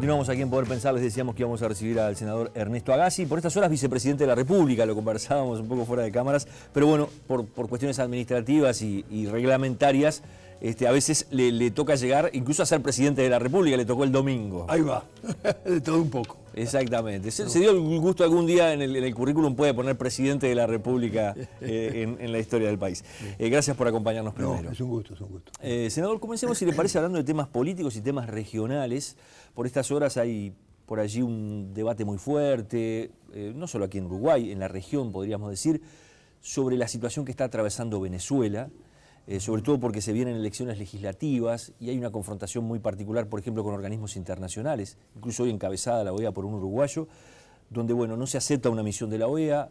Continuamos aquí en Poder Pensar. Les decíamos que íbamos a recibir al senador Ernesto Agassi, por estas horas vicepresidente de la República, lo conversábamos un poco fuera de cámaras, pero bueno, por cuestiones administrativas y reglamentarias, a veces le toca llegar, incluso a ser presidente de la República, le tocó el domingo. Ahí va, de todo un poco. Exactamente. Se dio el gusto algún día en el currículum, puede poner presidente de la República en la historia del país. Gracias por acompañarnos primero. No, es un gusto, es un gusto. Senador, comencemos, si le parece, hablando de temas políticos y temas regionales. Por estas horas hay por allí un debate muy fuerte, no solo aquí en Uruguay, en la región podríamos decir, sobre la situación que está atravesando Venezuela, sobre todo porque se vienen elecciones legislativas y hay una confrontación muy particular, por ejemplo, con organismos internacionales, incluso hoy encabezada la OEA por un uruguayo, donde bueno, no se acepta una misión de la OEA.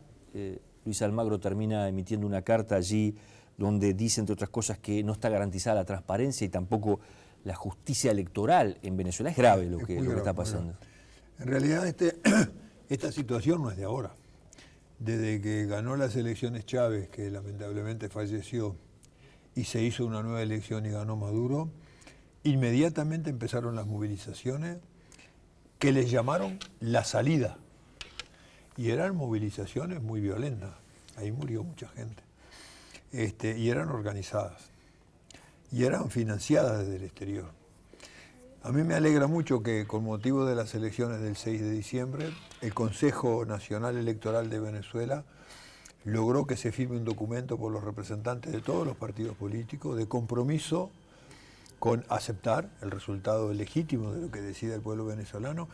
Luis Almagro termina emitiendo una carta allí donde dice, entre otras cosas, que no está garantizada la transparencia y tampoco la justicia electoral en Venezuela. Es grave lo que está pasando. En realidad esta situación no es de ahora. Desde que ganó las elecciones Chávez, que lamentablemente falleció, y se hizo una nueva elección y ganó Maduro, inmediatamente empezaron las movilizaciones que les llamaron la salida. Y eran movilizaciones muy violentas. Ahí murió mucha gente. Y eran organizadas. Y eran financiadas desde el exterior. A mí me alegra mucho que con motivo de las elecciones del 6 de diciembre, el Consejo Nacional Electoral de Venezuela logró que se firme un documento por los representantes de todos los partidos políticos de compromiso con aceptar el resultado legítimo de lo que decida el pueblo venezolano.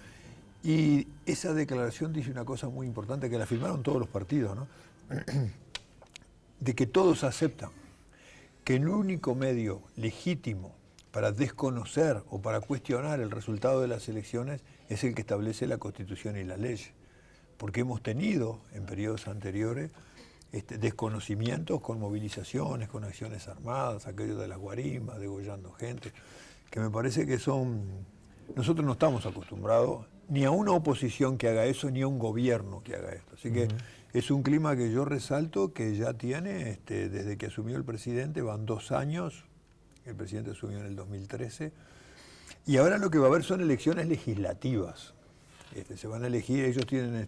Y esa declaración dice una cosa muy importante, que la firmaron todos los partidos, ¿no? De que todos aceptan que el único medio legítimo para desconocer o para cuestionar el resultado de las elecciones es el que establece la Constitución y la ley. Porque hemos tenido en periodos anteriores desconocimientos con movilizaciones, con acciones armadas, aquello de las guarimbas, degollando gente, que me parece que son... Nosotros no estamos acostumbrados ni a una oposición que haga eso, ni a un gobierno que haga esto. Así que es un clima que yo resalto, que ya tiene, desde que asumió el presidente, van 2 años, el presidente asumió en el 2013, y ahora lo que va a haber son elecciones legislativas. Se van a elegir, ellos tienen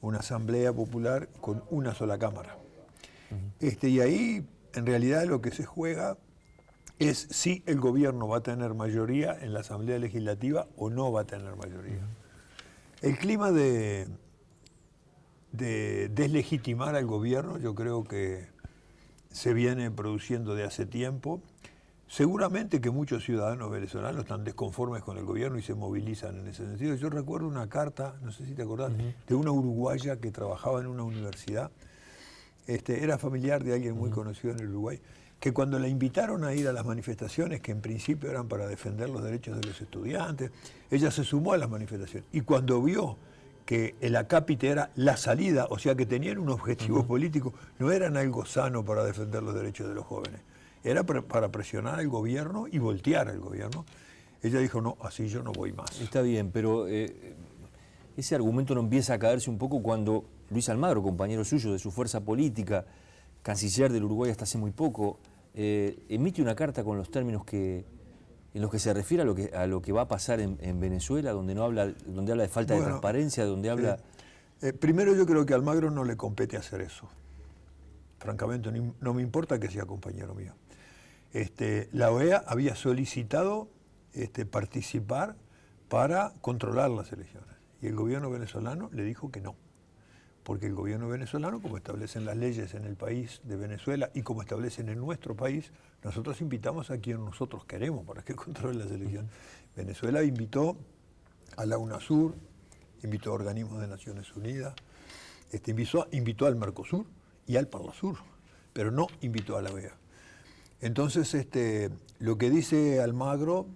una asamblea popular con una sola cámara. Y ahí, en realidad, lo que se juega es si el gobierno va a tener mayoría en la asamblea legislativa o no va a tener mayoría. El clima de deslegitimar al gobierno, yo creo que se viene produciendo de hace tiempo. Seguramente que muchos ciudadanos venezolanos están desconformes con el gobierno y se movilizan en ese sentido. Yo recuerdo una carta, no sé si te acordás, de una uruguaya que trabajaba en una universidad, era familiar de alguien muy conocido en el Uruguay, que cuando la invitaron a ir a las manifestaciones, que en principio eran para defender los derechos de los estudiantes, ella se sumó a las manifestaciones. Y cuando vio que el acápite era la salida, o sea que tenían un objetivo político, no eran algo sano para defender los derechos de los jóvenes, era para presionar al gobierno y voltear al gobierno. Ella dijo, no, así yo no voy más. Está bien, pero ese argumento no empieza a caerse un poco cuando Luis Almagro, compañero suyo de su fuerza política, canciller del Uruguay hasta hace muy poco, emite una carta con los términos en los que se refiere a lo que va a pasar en Venezuela, donde habla de falta de transparencia, donde habla... Primero, yo creo que a Almagro no le compete hacer eso. Francamente, no me importa que sea compañero mío. La OEA había solicitado participar para controlar las elecciones. Y el gobierno venezolano le dijo que no. Porque el gobierno venezolano, como establecen las leyes en el país de Venezuela y como establecen en nuestro país, nosotros invitamos a quien nosotros queremos para que controle las elecciones. Venezuela invitó a la UNASUR, invitó a organismos de Naciones Unidas, invitó al Mercosur y al Parlasur, pero no invitó a la OEA. Entonces, lo que dice Almagro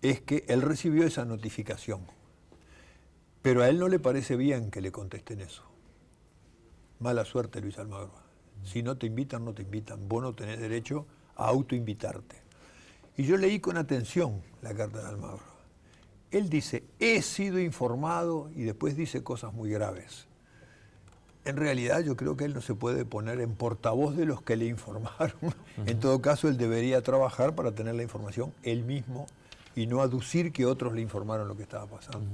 es que él recibió esa notificación, pero a él no le parece bien que le contesten eso. Mala suerte, Luis Almagro. Si no te invitan, no te invitan. Vos no tenés derecho a autoinvitarte. Y yo leí con atención la carta de Almagro. Él dice, he sido informado, y después dice cosas muy graves. En realidad yo creo que él no se puede poner en portavoz de los que le informaron. En todo caso, él debería trabajar para tener la información él mismo y no aducir que otros le informaron lo que estaba pasando.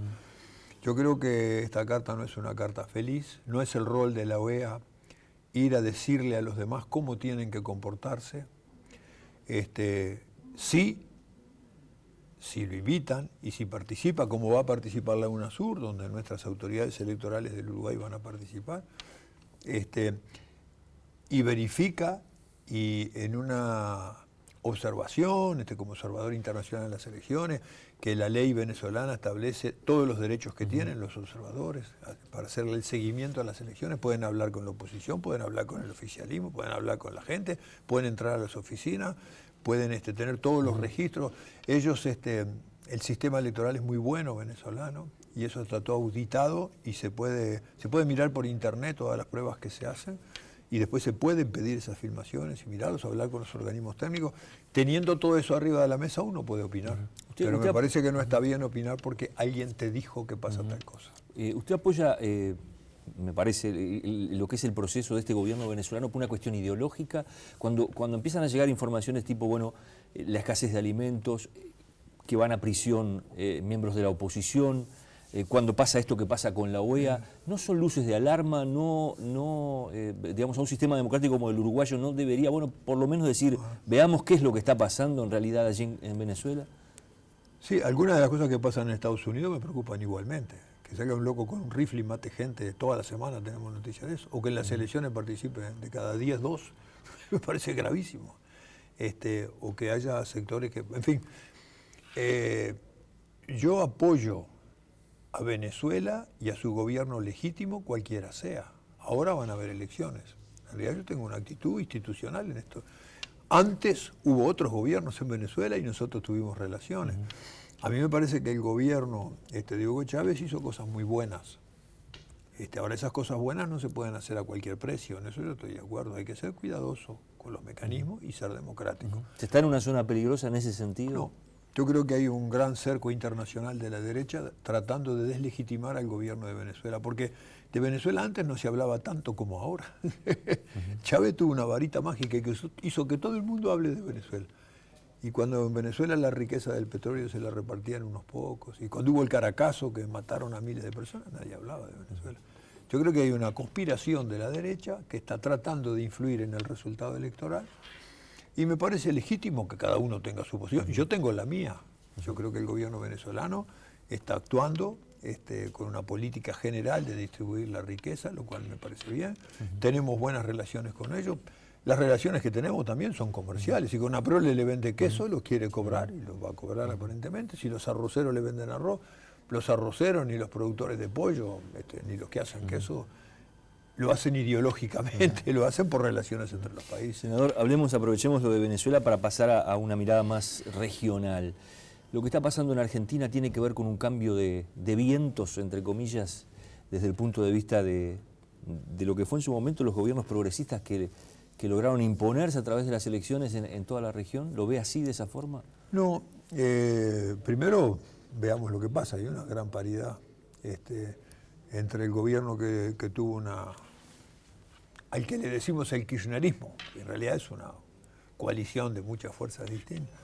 Yo creo que esta carta no es una carta feliz, no es el rol de la OEA ir a decirle a los demás cómo tienen que comportarse. Sí, si lo invitan y si participa, como va a participar la UNASUR, donde nuestras autoridades electorales del Uruguay van a participar, y verifica, y en una observación, como observador internacional en las elecciones, que la ley venezolana establece todos los derechos que tienen los observadores para hacerle el seguimiento a las elecciones. Pueden hablar con la oposición, pueden hablar con el oficialismo, pueden hablar con la gente, pueden entrar a las oficinas, pueden tener todos los registros. Ellos, el sistema electoral es muy bueno venezolano y eso está todo auditado y se puede mirar por internet todas las pruebas que se hacen. Y después se pueden pedir esas filmaciones y mirarlos, hablar con los organismos técnicos. Teniendo todo eso arriba de la mesa, uno puede opinar. Pero me parece que no está bien opinar porque alguien te dijo que pasa tal cosa. Usted apoya, me parece, lo que es el proceso de este gobierno venezolano por una cuestión ideológica. Cuando empiezan a llegar informaciones tipo, bueno, la escasez de alimentos, que van a prisión miembros de la oposición, cuando pasa esto que pasa con la OEA, ¿no son luces de alarma? Digamos, a un sistema democrático como el uruguayo no debería, bueno, por lo menos decir, veamos qué es lo que está pasando en realidad allí en Venezuela? Sí, algunas de las cosas que pasan en Estados Unidos me preocupan igualmente. Que salga un loco con un rifle y mate gente toda la semana, tenemos noticias de eso. O que en las elecciones participen de cada 10, 2, me parece gravísimo. O que haya sectores que, en fin, yo apoyo a Venezuela y a su gobierno legítimo, cualquiera sea. Ahora van a haber elecciones. En realidad yo tengo una actitud institucional en esto. Antes hubo otros gobiernos en Venezuela y nosotros tuvimos relaciones. A mí me parece que el gobierno de Hugo Chávez hizo cosas muy buenas. Ahora esas cosas buenas no se pueden hacer a cualquier precio, en eso yo estoy de acuerdo. Hay que ser cuidadoso con los mecanismos y ser democrático. ¿Se está en una zona peligrosa en ese sentido? No. Yo creo que hay un gran cerco internacional de la derecha tratando de deslegitimar al gobierno de Venezuela, porque de Venezuela antes no se hablaba tanto como ahora. Chávez tuvo una varita mágica que hizo que todo el mundo hable de Venezuela. Y cuando en Venezuela la riqueza del petróleo se la repartían unos pocos, y cuando hubo el Caracazo, que mataron a miles de personas, nadie hablaba de Venezuela. Yo creo que hay una conspiración de la derecha que está tratando de influir en el resultado electoral. Y me parece legítimo que cada uno tenga su posición. Yo tengo la mía. Yo creo que el gobierno venezolano está actuando con una política general de distribuir la riqueza, lo cual me parece bien. Tenemos buenas relaciones con ellos. Las relaciones que tenemos también son comerciales. Si con una Prole le vende queso, lo quiere cobrar y lo va a cobrar aparentemente. Si los arroceros le venden arroz, los arroceros ni los productores de pollo, ni los que hacen queso, lo hacen ideológicamente, lo hacen por relaciones entre los países. Senador, aprovechemos lo de Venezuela para pasar a una mirada más regional. Lo que está pasando en Argentina tiene que ver con un cambio de vientos, entre comillas, desde el punto de vista de lo que fue en su momento los gobiernos progresistas que lograron imponerse a través de las elecciones en toda la región. ¿Lo ve así, de esa forma? No, primero veamos lo que pasa. Hay una gran paridad entre el gobierno que tuvo al que le decimos el kirchnerismo, que en realidad es una coalición de muchas fuerzas distintas,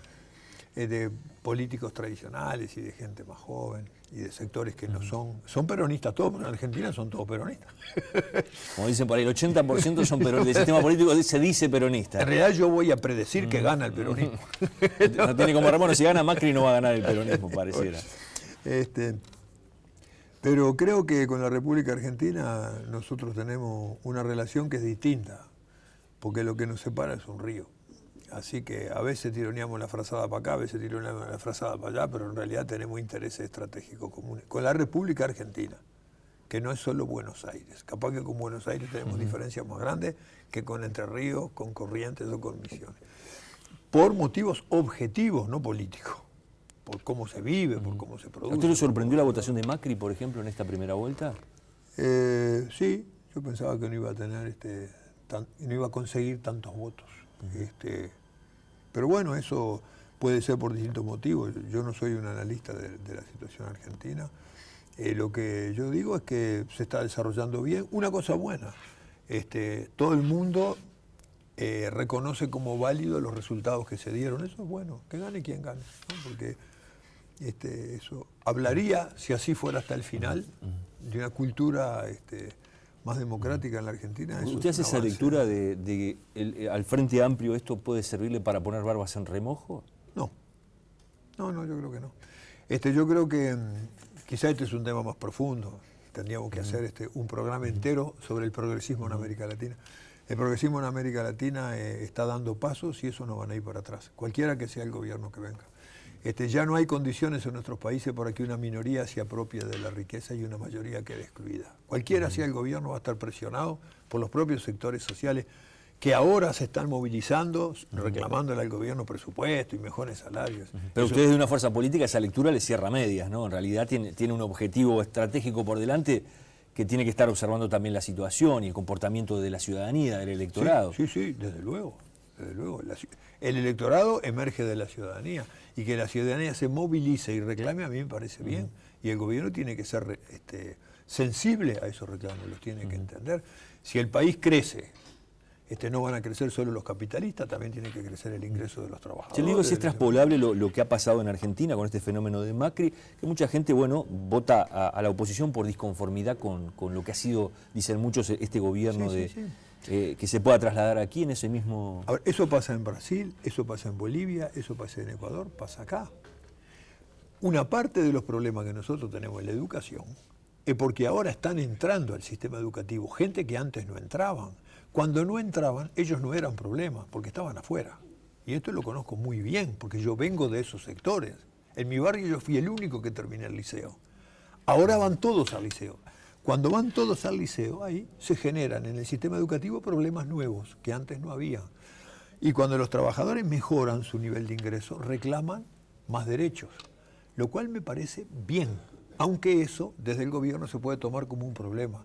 de políticos tradicionales y de gente más joven y de sectores que no son peronistas todos, pero en Argentina son todos peronistas. Como dicen por ahí, el 80% son peronistas, del sistema político se dice peronista. En realidad yo voy a predecir que gana el peronismo. No tiene como Ramón, si gana Macri no va a ganar el peronismo, pareciera. Pero creo que con la República Argentina nosotros tenemos una relación que es distinta, porque lo que nos separa es un río. Así que a veces tironeamos la frazada para acá, a veces tironeamos la frazada para allá, pero en realidad tenemos intereses estratégicos comunes. Con la República Argentina, que no es solo Buenos Aires. Capaz que con Buenos Aires tenemos diferencias más grandes que con Entre Ríos, con Corrientes o con Misiones. Por motivos objetivos, no políticos. Por cómo se vive, por cómo se produce. ¿A usted le sorprendió la votación de Macri, por ejemplo, en esta primera vuelta? Sí, yo pensaba que no iba a tener no iba a conseguir tantos votos. Pero bueno, eso puede ser por distintos motivos. Yo no soy un analista de la situación argentina. Lo que yo digo es que se está desarrollando bien. Una cosa buena, todo el mundo reconoce como válido los resultados que se dieron. Eso es bueno, que gane quien gane, ¿no? Porque Eso hablaría, si así fuera hasta el final, de una cultura más democrática en la Argentina. Eso ¿Usted es hace un esa avance. lectura de que al Frente Amplio esto puede servirle para poner barbas en remojo? No, yo creo que no. Yo creo que quizá este es un tema más profundo. Tendríamos que hacer un programa entero sobre el progresismo en América Latina. El progresismo en América Latina está dando pasos y eso no van a ir para atrás, cualquiera que sea el gobierno que venga. Ya no hay condiciones en nuestros países para que una minoría se apropie de la riqueza y una mayoría quede excluida. Cualquiera sea el gobierno va a estar presionado por los propios sectores sociales que ahora se están movilizando, reclamándole al gobierno presupuesto y mejores salarios. Pero ustedes de una fuerza política esa lectura le cierra medias, ¿no? En realidad tiene un objetivo estratégico por delante que tiene que estar observando también la situación y el comportamiento de la ciudadanía, del electorado. Sí, desde luego. Desde luego. El electorado emerge de la ciudadanía y que la ciudadanía se movilice y reclame a mí me parece bien. Y el gobierno tiene que ser sensible a esos reclamos, los tiene que entender. Si el país crece, no van a crecer solo los capitalistas, también tiene que crecer el ingreso de los trabajadores. Yo le digo si es traspolable lo que ha pasado en Argentina con este fenómeno de Macri, que mucha gente, vota a la oposición por disconformidad con lo que ha sido, dicen muchos, este gobierno que se pueda trasladar aquí en ese mismo... A ver, eso pasa en Brasil, eso pasa en Bolivia, eso pasa en Ecuador, pasa acá. Una parte de los problemas que nosotros tenemos en la educación es porque ahora están entrando al sistema educativo gente que antes no entraban. Cuando no entraban, ellos no eran problemas, porque estaban afuera. Y esto lo conozco muy bien, porque yo vengo de esos sectores. En mi barrio yo fui el único que terminé el liceo. Ahora van todos al liceo. Cuando van todos al liceo, ahí se generan en el sistema educativo problemas nuevos que antes no había. Y cuando los trabajadores mejoran su nivel de ingreso, reclaman más derechos, lo cual me parece bien, aunque eso desde el gobierno se puede tomar como un problema.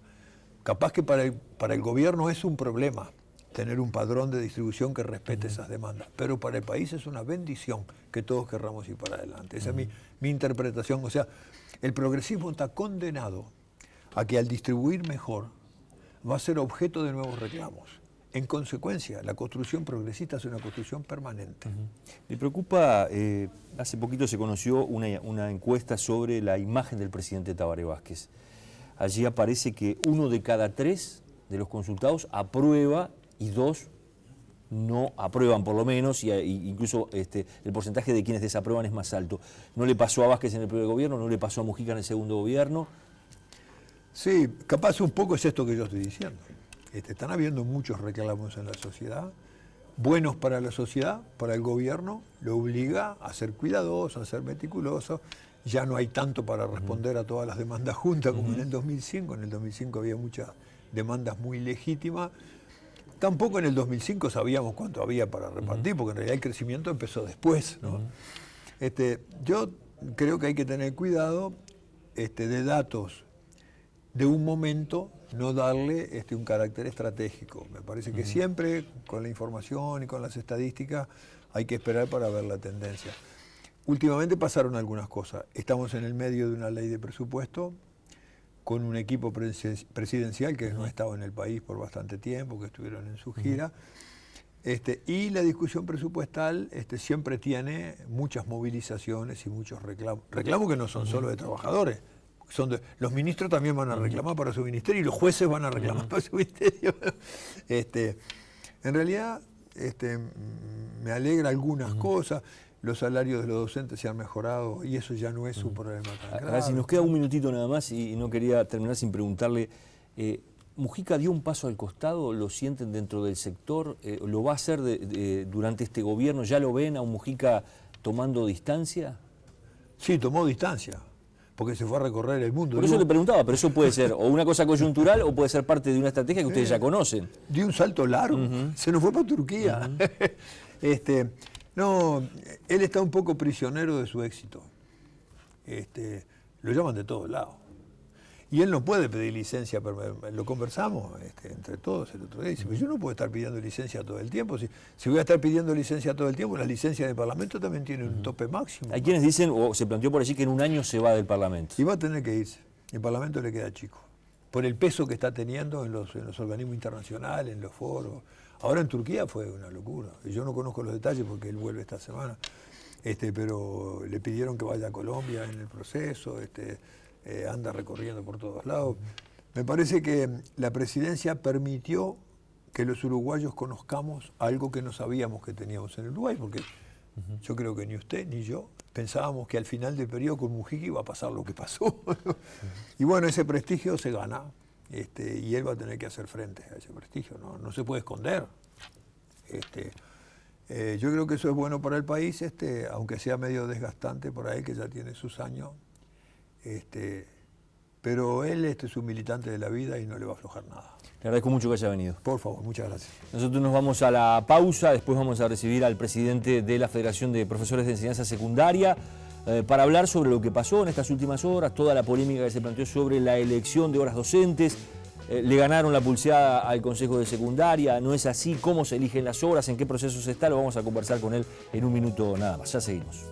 Capaz que para el gobierno es un problema tener un padrón de distribución que respete esas demandas, pero para el país es una bendición que todos querramos ir para adelante. Esa es mi interpretación. O sea, el progresismo está condenado a que al distribuir mejor va a ser objeto de nuevos reclamos. En consecuencia, la construcción progresista es una construcción permanente. Me preocupa, hace poquito se conoció una encuesta sobre la imagen del presidente Tabaré Vázquez. Allí aparece que 1 de cada 3 de los consultados aprueba y 2 no aprueban, por lo menos, y incluso el porcentaje de quienes desaprueban es más alto. ¿No le pasó a Vázquez en el primer gobierno? ¿No le pasó a Mujica en el segundo gobierno? Sí, capaz un poco es esto que yo estoy diciendo. Están habiendo muchos reclamos en la sociedad, buenos para la sociedad, para el gobierno, lo obliga a ser cuidadoso, a ser meticuloso. Ya no hay tanto para responder a todas las demandas juntas como en el 2005. En el 2005 había muchas demandas muy legítimas. Tampoco en el 2005 sabíamos cuánto había para repartir, porque en realidad el crecimiento empezó después, ¿no? Yo creo que hay que tener cuidado de datos de un momento, no darle un carácter estratégico. Me parece que siempre con la información y con las estadísticas hay que esperar para ver la tendencia. Últimamente pasaron algunas cosas. Estamos en el medio de una ley de presupuesto con un equipo presidencial que no ha estado en el país por bastante tiempo, que estuvieron en su gira. Y la discusión presupuestal siempre tiene muchas movilizaciones y muchos reclamos. Reclamos que no son solo de trabajadores. Los ministros también van a reclamar para su ministerio y los jueces van a reclamar para su ministerio. En realidad me alegra algunas cosas. Los salarios de los docentes se han mejorado y eso ya no es un problema tan grave. Si nos queda un minutito nada más y no quería terminar sin preguntarle, ¿Mujica dio un paso al costado? ¿Lo sienten dentro del sector? ¿Lo va a hacer durante este gobierno? ¿Ya lo ven a un Mujica tomando distancia? Sí, tomó distancia, porque se fue a recorrer el mundo. Por eso le preguntaba, pero eso puede ser o una cosa coyuntural o puede ser parte de una estrategia que ustedes ya conocen. Dio un salto largo, se nos fue para Turquía. No, él está un poco prisionero de su éxito. Lo llaman de todos lados. Y él no puede pedir licencia, lo conversamos entre todos el otro día. Dice, pues yo no puedo estar pidiendo licencia todo el tiempo. Si voy a estar pidiendo licencia todo el tiempo, las licencias del Parlamento también tienen un tope máximo. Hay quienes dicen, o se planteó por allí, que en un año se va del Parlamento. Y va a tener que irse. El Parlamento le queda chico. Por el peso que está teniendo en los organismos internacionales, en los foros. Ahora en Turquía fue una locura. Yo no conozco los detalles porque él vuelve esta semana. pero le pidieron que vaya a Colombia en el proceso, anda recorriendo por todos lados. Me parece que la presidencia permitió que los uruguayos conozcamos algo que no sabíamos que teníamos en el Uruguay, porque yo creo que ni usted ni yo pensábamos que al final del periodo con Mujica iba a pasar lo que pasó. Y bueno, ese prestigio se gana, y él va a tener que hacer frente a ese prestigio, no se puede esconder. Yo creo que eso es bueno para el país, aunque sea medio desgastante para él, que ya tiene sus años. Pero él es un militante de la vida y no le va a aflojar nada. Le agradezco mucho que haya venido. Por favor, muchas gracias. Nosotros nos vamos a la pausa, después vamos a recibir al presidente de la Federación de Profesores de Enseñanza Secundaria para hablar sobre lo que pasó en estas últimas horas, toda la polémica que se planteó sobre la elección de horas docentes. Le ganaron la pulseada al Consejo de Secundaria, no es así, cómo se eligen las horas, en qué proceso se está, lo vamos a conversar con él en un minuto nada más. Ya seguimos.